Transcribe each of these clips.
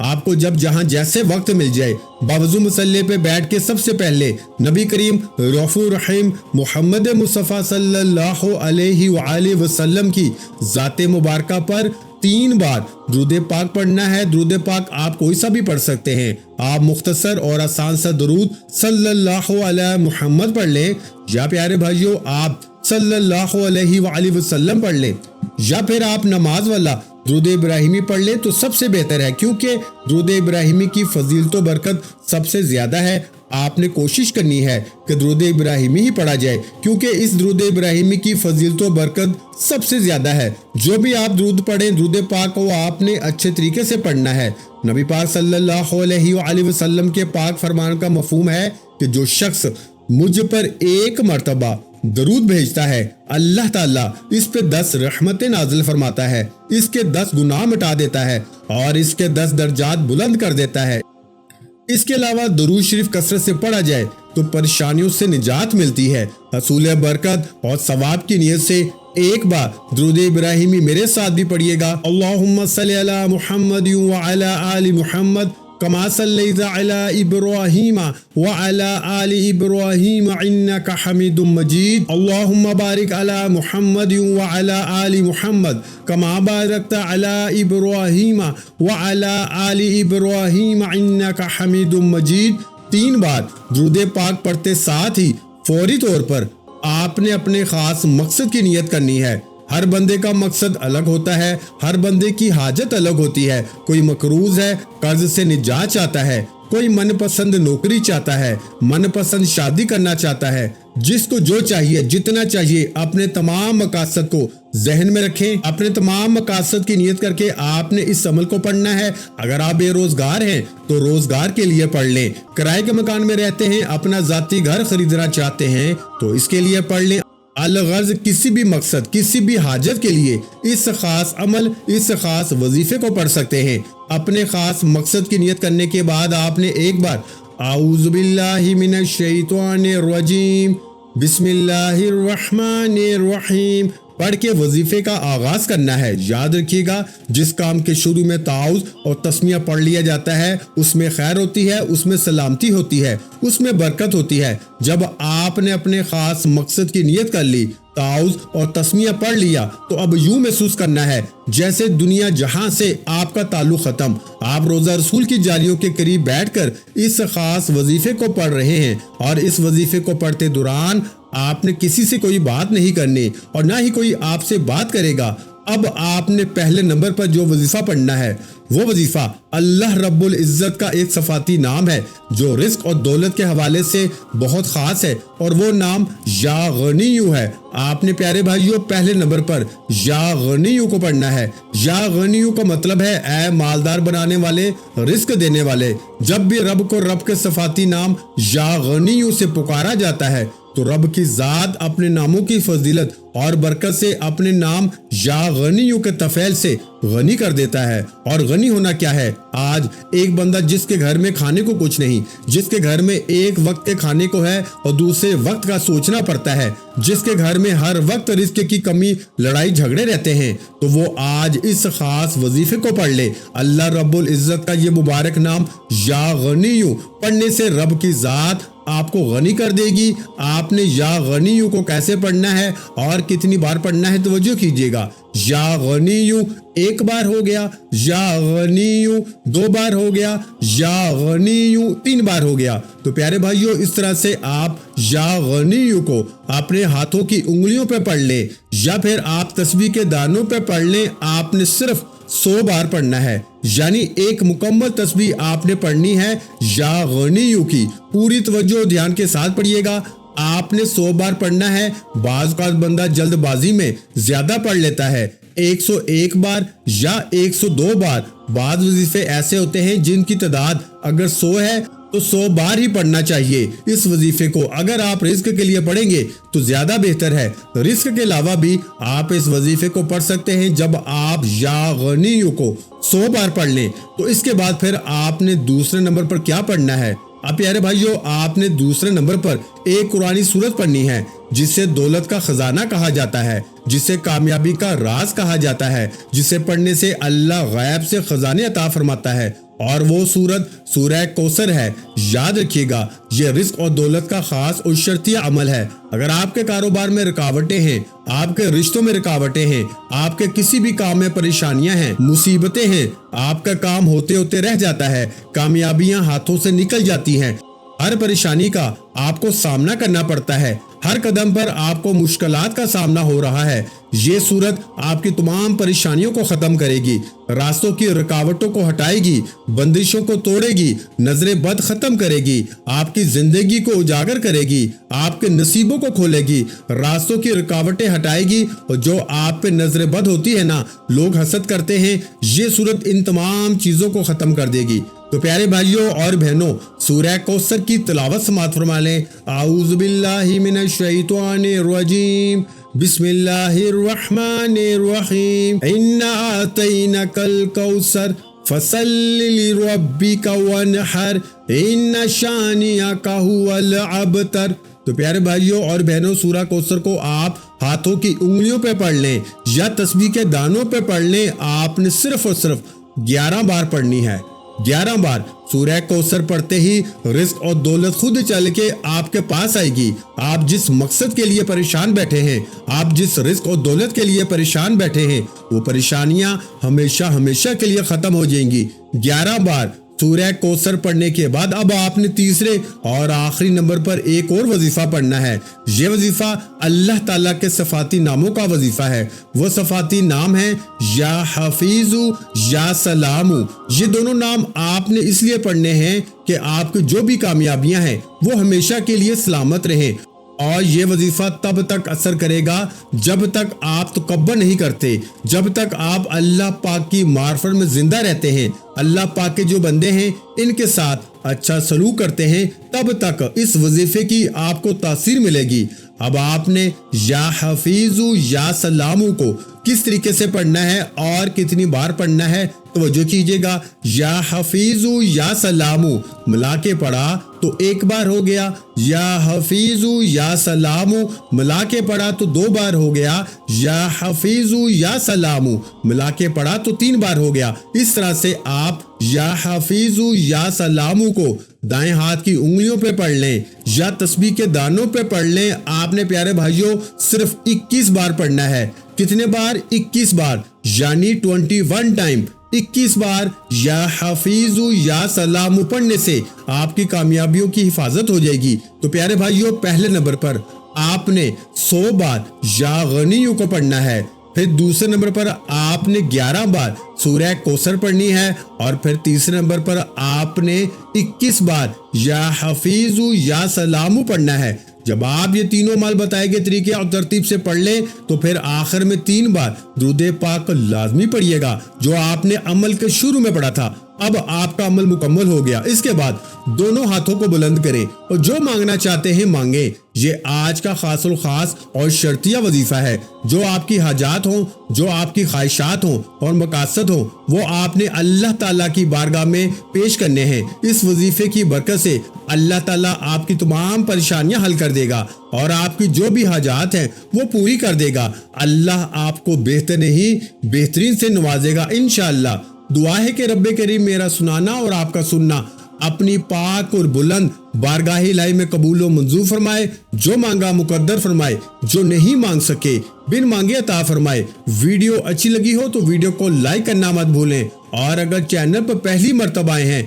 آپ کو جب جہاں جیسے وقت مل جائے باوضو مصلی پہ بیٹھ کے سب سے پہلے نبی کریم رؤوف رحیم محمد مصطفیٰ صلی اللہ علیہ وآلہ وسلم کی ذات مبارکہ پر 3 بار درود پاک پڑھنا ہے۔ درود پاک آپ کوئی سا بھی پڑھ سکتے ہیں، آپ مختصر اور آسان سا درود صلی اللہ علیہ محمد پڑھ لیں، یا پیارے بھائیوں آپ صلی اللہ علیہ وآلہ وسلم پڑھ لیں، یا پھر آپ نماز والا درود ابراہیمی پڑھ لیں تو سب سے بہتر ہے، کیونکہ درود ابراہیمی کی فضیلت و برکت سب سے زیادہ ہے۔ آپ نے کوشش کرنی ہے کہ درود ابراہیمی ہی پڑھا جائے، کیونکہ اس درود ابراہیمی کی فضیلت و برکت سب سے زیادہ ہے۔ جو بھی آپ درود پڑھیں، درود پاک کو آپ نے اچھے طریقے سے پڑھنا ہے۔ نبی پاک صلی اللہ علیہ وآلہ وسلم کے پاک فرمان کا مفہوم ہے کہ جو شخص مجھ پر 1 مرتبہ درود بھیجتا ہے، اللہ تعالیٰ اس پہ 10 رحمتیں نازل فرماتا ہے، اس کے 10 گناہ مٹا دیتا ہے اور اس کے 10 درجات بلند کر دیتا ہے۔ اس کے علاوہ درود شریف کثرت سے پڑھا جائے تو پریشانیوں سے نجات ملتی ہے۔ حصول برکت اور ثواب کی نیت سے ایک بار درود ابراہیمی میرے ساتھ بھی پڑھیے گا۔ اللہم صلی علی محمد وعلی آل محمد کما صلیت علی ابراہیم وعلی آل ابراہیم انک حمید مجید۔ اللہم بارک علی محمد وعلی آل محمد کما بارکت علی ابراہیم وعلی آل ابراہیم انک حمید مجید۔ 3 بار درود پاک پڑھتے ساتھ ہی فوری طور پر آپ نے اپنے خاص مقصد کی نیت کرنی ہے۔ ہر بندے کا مقصد الگ ہوتا ہے، ہر بندے کی حاجت الگ ہوتی ہے۔ کوئی مقروض ہے، قرض سے نجات چاہتا ہے، کوئی من پسند نوکری چاہتا ہے، من پسند شادی کرنا چاہتا ہے۔ جس کو جو چاہیے، جتنا چاہیے، اپنے تمام مقاصد کو ذہن میں رکھیں، اپنے تمام مقاصد کی نیت کر کے آپ نے اس عمل کو پڑھنا ہے۔ اگر آپ بے روزگار ہیں تو روزگار کے لیے پڑھ لیں، کرائے کے مکان میں رہتے ہیں، اپنا ذاتی گھر خریدنا چاہتے ہیں تو اس کے لیے پڑھ لیں۔ الغرض کسی بھی مقصد، کسی بھی حاجت کے لیے اس خاص عمل، اس خاص وظیفے کو پڑھ سکتے ہیں۔ اپنے خاص مقصد کی نیت کرنے کے بعد آپ نے ایک بار اعوذ باللہ من الشیطان الرجیم بسم اللہ الرحمن الرحیم پڑھ کے وظیفے کا آغاز کرنا ہے۔ یاد رکھیے گا، جس کام کے شروع میں تعوذ اور تسمیہ پڑھ لیا جاتا ہے اس میں خیر ہوتی ہے، اس میں سلامتی ہوتی ہے، اس میں برکت ہوتی ہے۔ جب آپ نے اپنے خاص مقصد کی نیت کر لی، تعوذ اور تسمیہ پڑھ لیا، تو اب یوں محسوس کرنا ہے جیسے دنیا جہاں سے آپ کا تعلق ختم۔ آپ روزہ رسول کی جالیوں کے قریب بیٹھ کر اس خاص وظیفے کو پڑھ رہے ہیں، اور اس وظیفے کو پڑھتے دوران آپ نے کسی سے کوئی بات نہیں کرنی اور نہ ہی کوئی آپ سے بات کرے گا۔ اب آپ نے پہلے نمبر پر جو وظیفہ پڑھنا ہے وہ وظیفہ اللہ رب العزت کا ایک صفاتی نام ہے جو رزق اور دولت کے حوالے سے بہت خاص ہے، اور وہ نام یا غنیو ہے۔ آپ نے پیارے بھائیوں پہلے نمبر پر یا غنیو کو پڑھنا ہے۔ یا غنیو کا مطلب ہے اے مالدار بنانے والے، رزق دینے والے۔ جب بھی رب کو رب کے صفاتی نام یا غنیو سے پکارا جاتا ہے تو رب کی ذات اپنے ناموں کی فضیلت اور برکت سے اپنے نام یا غنیوں کے تفعیل سے غنی کر دیتا ہے۔ اور غنی ہونا کیا ہے؟ آج ایک بندہ جس کے گھر میں کھانے کو کچھ نہیں، جس کے گھر میں ایک وقت کے کھانے کو ہے اور دوسرے وقت کا سوچنا پڑتا ہے، جس کے گھر میں ہر وقت رزق کی کمی، لڑائی جھگڑے رہتے ہیں، تو وہ آج اس خاص وظیفے کو پڑھ لے۔ اللہ رب العزت کا یہ مبارک نام یا غنیوں پڑھنے سے رب کی ذات آپ کو غنی کر دے گی۔ آپ نے یا غنیوں کو کیسے پڑھنا ہے اور کتنی بار پڑھنا ہے توجہ کیجیے گا۔ یا غنیوں 1 بار ہو گیا، یا غنیوں 2 بار ہو گیا، یا غنیوں 3 بار ہو گیا۔ تو پیارے بھائیوں، اس طرح سے آپ یا غنیوں کو اپنے ہاتھوں کی انگلیوں پہ پڑھ لیں، یا پھر آپ تسبیح کے دانوں پہ پڑھ لیں۔ آپ نے صرف 100 بار پڑھنا ہے، یعنی ایک مکمل تسبیح آپ نے پڑھنی ہے یا غنیوں کی۔ پوری توجہ و دھیان کے ساتھ پڑھیے گا۔ آپ نے 100 بار پڑھنا ہے۔ بعض اوقات بندہ جلد بازی میں زیادہ پڑھ لیتا ہے، 101 بار یا 102 بار۔ بعض وظیفے ایسے ہوتے ہیں جن کی تعداد اگر 100 ہے تو 100 بار ہی پڑھنا چاہیے۔ اس وظیفے کو اگر آپ رزق کے لیے پڑھیں گے تو زیادہ بہتر ہے۔ رزق کے علاوہ بھی آپ اس وظیفے کو پڑھ سکتے ہیں۔ جب آپ یا غنیوں کو 100 بار پڑھ لیں تو اس کے بعد پھر آپ نے دوسرے نمبر پر کیا پڑھنا ہے؟ اب پیارے بھائیوں، آپ نے دوسرے نمبر پر ایک قرآنی سورت پڑھنی ہے جسے دولت کا خزانہ کہا جاتا ہے، جسے کامیابی کا راز کہا جاتا ہے، جسے پڑھنے سے اللہ غیب سے خزانے عطا فرماتا ہے۔ اور وہ سورت سورہ کوثر ہے۔ یاد رکھیے گا یہ رزق اور دولت کا خاص اور شرطیہ عمل ہے۔ اگر آپ کے کاروبار میں رکاوٹیں ہیں، آپ کے رشتوں میں رکاوٹیں ہیں، آپ کے کسی بھی کام میں پریشانیاں ہیں، مصیبتیں ہیں، آپ کا کام ہوتے ہوتے رہ جاتا ہے، کامیابیاں ہاتھوں سے نکل جاتی ہیں، ہر پریشانی کا آپ کو سامنا کرنا پڑتا ہے، ہر قدم پر آپ کو مشکلات کا سامنا ہو رہا ہے، یہ سورت آپ کی تمام پریشانیوں کو ختم کرے گی، راستوں کی رکاوٹوں کو ہٹائے گی، بندشوں کو توڑے گی، نظر بد ختم کرے گی، آپ کی زندگی کو اجاگر کرے گی، آپ کے نصیبوں کو کھولے گی، راستوں کی رکاوٹیں ہٹائے گی، اور جو آپ پہ نظر بد ہوتی ہے نا، لوگ حسد کرتے ہیں، یہ سورت ان تمام چیزوں کو ختم کر دے گی۔ تو پیارے بھائیوں اور بہنوں، سورہ کوثر کی تلاوت سماعت فرما لیں۔ اعوذ باللہ من الشیطان الرجیم، بسم اللہ الرحمن الرحیم، انا اعطیناک الکوثر فصل لربک وانحر ان شانئک هو الابتر۔ تو پیارے بھائیوں اور بہنوں، سورہ کوثر کو آپ ہاتھوں کی انگلیوں پہ پڑھ لیں یا تسبیح کے دانوں پہ پڑھ لیں، آپ نے صرف اور صرف 11 بار پڑھنی ہے۔ 11 بار سورہ کوثر پڑھتے ہی رزق اور دولت خود چل کے آپ کے پاس آئے گی۔ آپ جس مقصد کے لیے پریشان بیٹھے ہیں، آپ جس رزق اور دولت کے لیے پریشان بیٹھے ہیں، وہ پریشانیاں ہمیشہ ہمیشہ کے لیے ختم ہو جائیں گی۔ 11 بار سورہ کوثر پڑھنے کے بعد اب آپ نے تیسرے اور آخری نمبر پر ایک اور وظیفہ پڑھنا ہے۔ یہ وظیفہ اللہ تعالیٰ کے صفاتی ناموں کا وظیفہ ہے۔ وہ صفاتی نام ہیں یا حفیظ یا سلام۔ یہ دونوں نام آپ نے اس لیے پڑھنے ہیں کہ آپ کی جو بھی کامیابیاں ہیں وہ ہمیشہ کے لیے سلامت رہیں، اور یہ وظیفہ تب تک اثر کرے گا جب تک آپ تکبر نہیں کرتے، جب تک آپ اللہ پاک کی معرفت میں زندہ رہتے ہیں، اللہ پاک کے جو بندے ہیں ان کے ساتھ اچھا سلوک کرتے ہیں، تب تک اس وظیفے کی آپ کو تاثیر ملے گی۔ اب آپ نے یا حفیظ یا سلام کو کس طریقے سے پڑھنا ہے اور کتنی بار پڑھنا ہے، توجہ کیجئے گا۔ یا حفیظ یا سلام ملا کے پڑھا تو ایک بار ہو گیا، یا حفیظ یا سلام ملا کے پڑھا تو 2 بار ہو گیا، یا حفیظ یا سلام ملا کے پڑھا تو 3 بار ہو گیا۔ اس طرح سے آپ یا حفیظ یا سلام کو دائیں ہاتھ کی انگلیوں پہ پڑھ لیں یا تسبیح کے دانوں پہ پڑھ لیں۔ آپ نے پیارے بھائیوں صرف 21 بار پڑھنا ہے۔ کتنے بار؟ 21 بار، یعنی 21 ٹائم 21 بار یا حفیظ یا سلام پڑھنے سے آپ کی کامیابیوں کی حفاظت ہو جائے گی۔ تو پیارے بھائیوں، پہلے نمبر پر آپ نے 100 بار یا غنیوں کو پڑھنا ہے، پھر دوسرے نمبر پر آپ نے 11 بار سورہ کوثر پڑھنی ہے، اور پھر تیسرے نمبر پر آپ نے 21 بار یا حفیظ یا سلام پڑھنا ہے۔ جب آپ یہ تینوں مال بتائے گئے طریقے اور ترتیب سے پڑھ لیں تو پھر آخر میں 3 بار درود پاک لازمی پڑھیے گا، جو آپ نے عمل کے شروع میں پڑھا تھا۔ اب آپ کا عمل مکمل ہو گیا۔ اس کے بعد دونوں ہاتھوں کو بلند کریں اور جو مانگنا چاہتے ہیں مانگیں۔ یہ آج کا خاص الخاص اور شرطیہ وظیفہ ہے۔ جو آپ کی حاجات ہوں، جو آپ کی خواہشات ہوں اور مقاصد ہوں، وہ آپ نے اللہ تعالیٰ کی بارگاہ میں پیش کرنے ہیں۔ اس وظیفے کی برکت سے اللہ تعالیٰ آپ کی تمام پریشانیاں حل کر دے گا اور آپ کی جو بھی حاجات ہیں وہ پوری کر دے گا۔ اللہ آپ کو بہتر نہیں بہترین سے نوازے گا انشاءاللہ۔ دعا ہے کہ رب کریم میرا سنانا اور آپ کا سننا اپنی پاک اور بلند بارگاہ الہی میں قبول و منظور فرمائے۔ جو مانگا مقدر فرمائے، جو نہیں مانگ سکے بن مانگے عطا فرمائے۔ ویڈیو اچھی لگی ہو تو ویڈیو کو لائک کرنا مت بھولیں، اور اگر چینل پر پہلی مرتبہ آئے ہیں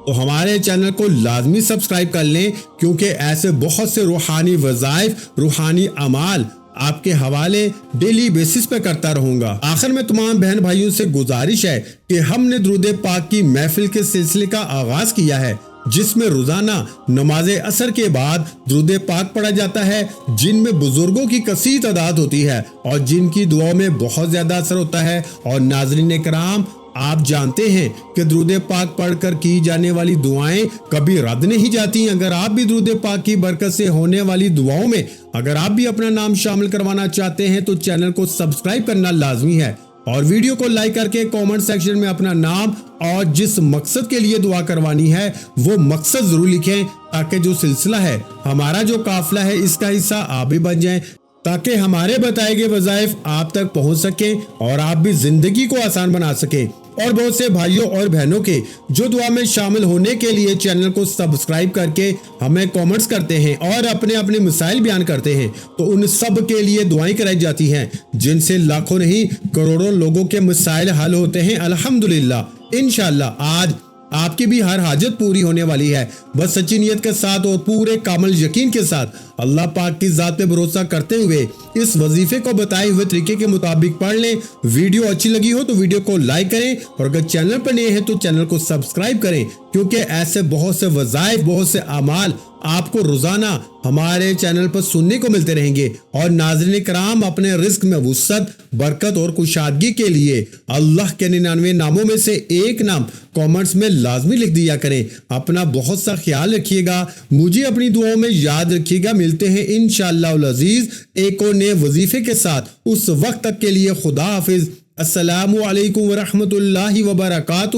تو ہمارے چینل کو لازمی سبسکرائب کر لیں، کیونکہ ایسے بہت سے روحانی وظائف، روحانی اعمال آپ کے حوالے ڈیلی بیسس پہ کرتا رہوں گا۔ آخر میں تمام بہن بھائیوں سے گزارش ہے کہ ہم نے درود پاک کی محفل کے سلسلے کا آغاز کیا ہے، جس میں روزانہ نماز عصر کے بعد درود پاک پڑھا جاتا ہے، جن میں بزرگوں کی کثیر تعداد ہوتی ہے اور جن کی دعاؤں میں بہت زیادہ اثر ہوتا ہے۔ اور ناظرین کرام، آپ جانتے ہیں کہ درود پاک پڑھ کر کی جانے والی دعائیں کبھی رد نہیں جاتی۔ اگر آپ بھی درود پاک کی برکت سے ہونے والی دعاؤں میں اگر آپ بھی اپنا نام شامل کروانا چاہتے ہیں تو چینل کو سبسکرائب کرنا لازمی ہے، اور ویڈیو کو لائک کر کے کامنٹ سیکشن میں اپنا نام اور جس مقصد کے لیے دعا کروانی ہے وہ مقصد ضرور لکھیں، تاکہ جو سلسلہ ہے، ہمارا جو قافلہ ہے، اس کا حصہ آپ بھی بن جائیں۔ تاکہ ہمارے بتائے گئے وظائف آپ تک پہنچ سکیں اور آپ بھی زندگی کو آسان بنا سکیں۔ اور بہت سے بھائیوں اور بہنوں کے جو دعا میں شامل ہونے کے لیے چینل کو سبسکرائب کر کے ہمیں کامنٹس کرتے ہیں اور اپنے مسائل بیان کرتے ہیں، تو ان سب کے لیے دعائیں کرائی جاتی ہیں، جن سے لاکھوں نہیں کروڑوں لوگوں کے مسائل حل ہوتے ہیں الحمدللہ۔ انشاءاللہ آج آپ کی بھی ہر حاجت پوری ہونے والی ہے، بس سچی نیت کے ساتھ اور پورے کامل یقین کے ساتھ اللہ پاک کی ذات پہ بھروسہ کرتے ہوئے اس وظیفے کو بتائے ہوئے طریقے کے مطابق پڑھ لیں۔ ویڈیو اچھی لگی ہو تو ویڈیو کو لائک کریں، اور اگر چینل پر نئے ہیں تو چینل کو سبسکرائب کریں، کیونکہ ایسے بہت سے وظائف، بہت سے اعمال آپ کو روزانہ ہمارے چینل پر سننے کو ملتے رہیں گے۔ اور ناظرین کرام، اپنے رزق میں وسعت، برکت اور کشادگی کے لیے اللہ کے 99 ناموں میں سے ایک نام کامنٹس میں لازمی لکھ دیا کریں۔ اپنا بہت سا خیال رکھیے گا، مجھے اپنی دعاؤں میں یاد رکھیے گا۔ ملتے ہیں انشاءاللہ العزیز ایک اور نئے وظیفے کے ساتھ، اس وقت تک کے لیے خدا حافظ۔ السلام علیکم ورحمۃ اللہ وبرکاتہ۔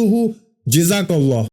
جزاک اللہ۔